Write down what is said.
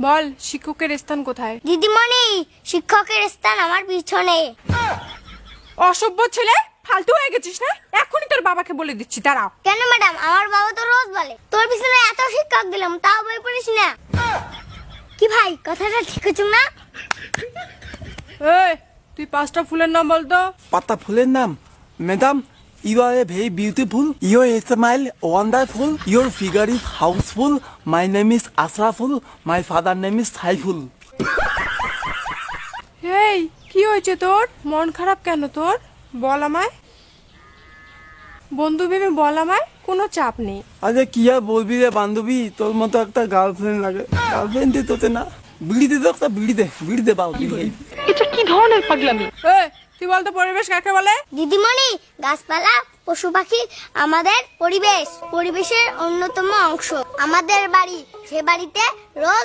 বল শিক্ষকের স্থান কোথায়? দিদিমণি, শিক্ষকের স্থান আমার পিছনে। অসভ্য ছেলে, ফালতু হয়ে গেছিস না? এখনই তোর বাবাকে বলে দিচ্ছি, দাঁড়াও। কেন ম্যাডাম? আমার বাবা তো রোজ বলে তোর পিছনে এত শিক্ষক দিলাম তাও বই পড়িস না। কি ভাই, কথাটা ঠিক হচ্ছে না? এই তুই 5টা ফুলের নাম বলতো। পাতা ফুলের নাম? Madam, you are a very beautiful, your smile wonderful, your figure is houseful, my name is Asraful, my father name is Saiful. এই কি হয়েছে তোর? মন খারাপ কেন তোর? বল আমায়, বন্ধু ভেবে বল আমায়, কোনো চাপ নেই। আরে কি আর বলবি রে বান্ধবী, তোর মতো একটা গার্লফ্রেন্ড লাগে। গার্লফ্রেন্ড দে তোতে না, বিড়ি দে তো, একটা বিড়ি দে বাল। এটা কি ধরনের পাগলামি? এই তুই বলতো পরিবেশ কাকে বলে? দিদিমণি, গাছপালা, পশু পাখি আমাদের পরিবেশ, পরিবেশের অন্যতম অংশ। আমাদের বাড়ি, সে বাড়িতে রোজ